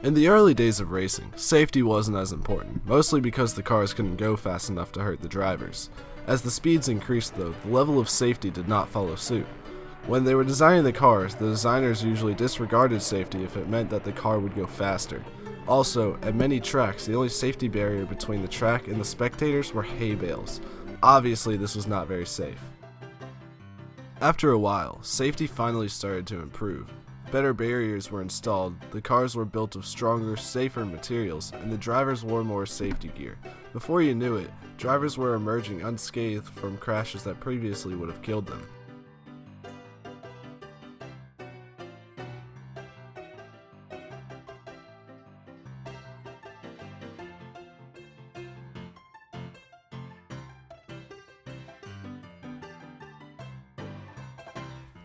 In the early days of racing, safety wasn't as important, mostly because the cars couldn't go fast enough to hurt the drivers. As the speeds increased though, the level of safety did not follow suit. When they were designing the cars, the designers usually disregarded safety if it meant that the car would go faster. Also, at many tracks, the only safety barrier between the track and the spectators were hay bales. Obviously, this was not very safe. After a while, safety finally started to improve. Better barriers were installed, the cars were built of stronger, safer materials, and the drivers wore more safety gear. Before you knew it, drivers were emerging unscathed from crashes that previously would have killed them.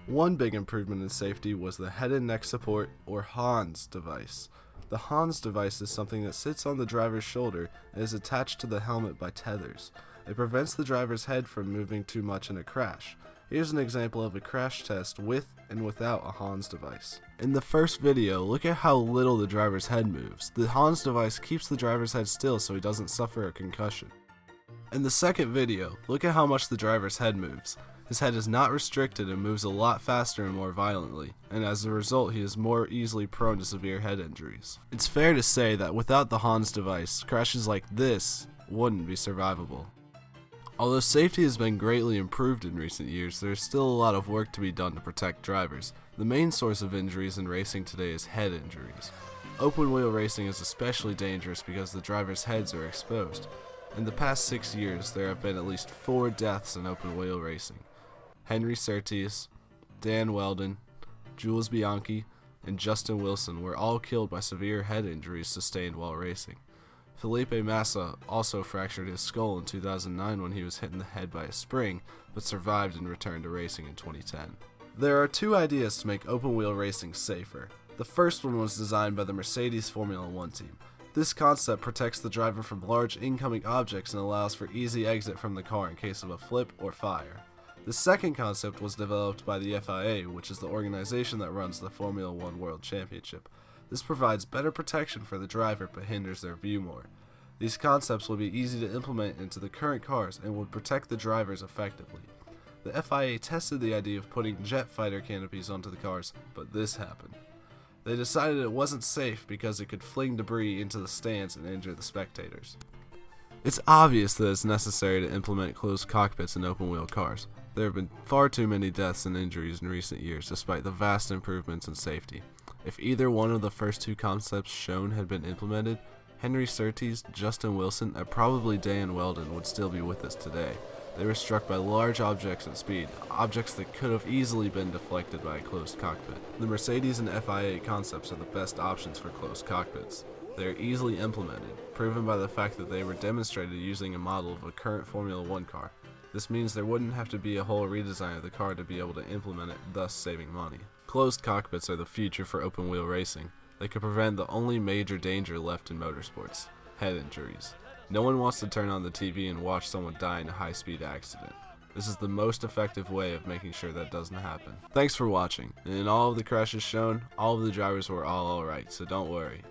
One big improvement in safety was the head and neck support, or HANS device. The HANS device is something that sits on the driver's shoulder and is attached to the helmet by tethers. It prevents the driver's head from moving too much in a crash. Here's an example of a crash test with and without a HANS device. In the first video, look at how little the driver's head moves. The HANS device keeps the driver's head still so he doesn't suffer a concussion. In the second video, look at how much the driver's head moves. His head is not restricted and moves a lot faster and more violently, and as a result he is more easily prone to severe head injuries. It's fair to say that without the HANS device, crashes like this wouldn't be survivable. Although safety has been greatly improved in recent years, there is still a lot of work to be done to protect drivers. The main source of injuries in racing today is head injuries. Open wheel racing is especially dangerous because the drivers' heads are exposed. In the past 6 years, there have been at least 4 deaths in open wheel racing. Henry Surtees, Dan Wheldon, Jules Bianchi, and Justin Wilson were all killed by severe head injuries sustained while racing. Felipe Massa also fractured his skull in 2009 when he was hit in the head by a spring, but survived and returned to racing in 2010. There are 2 ideas to make open wheel racing safer. The first one was designed by the Mercedes Formula One team. This concept protects the driver from large incoming objects and allows for easy exit from the car in case of a flip or fire. The second concept was developed by the FIA, which is the organization that runs the Formula One World Championship. This provides better protection for the driver but hinders their view more. These concepts will be easy to implement into the current cars and would protect the drivers effectively. The FIA tested the idea of putting jet fighter canopies onto the cars, but this happened. They decided it wasn't safe because it could fling debris into the stands and injure the spectators. It's obvious that it's necessary to implement closed cockpits in open-wheel cars. There have been far too many deaths and injuries in recent years despite the vast improvements in safety. If either one of the first 2 concepts shown had been implemented, Henry Surtees, Justin Wilson, and probably Dan Wheldon would still be with us today. They were struck by large objects at speed, objects that could have easily been deflected by a closed cockpit. The Mercedes and FIA concepts are the best options for closed cockpits. They are easily implemented, proven by the fact that they were demonstrated using a model of a current Formula One car. This means there wouldn't have to be a whole redesign of the car to be able to implement it, thus saving money. Closed cockpits are the future for open wheel racing. They could prevent the only major danger left in motorsports: head injuries. No one wants to turn on the TV and watch someone die in a high-speed accident. This is the most effective way of making sure that doesn't happen. Thanks for watching, and in all of the crashes shown, all of the drivers were all alright, so don't worry.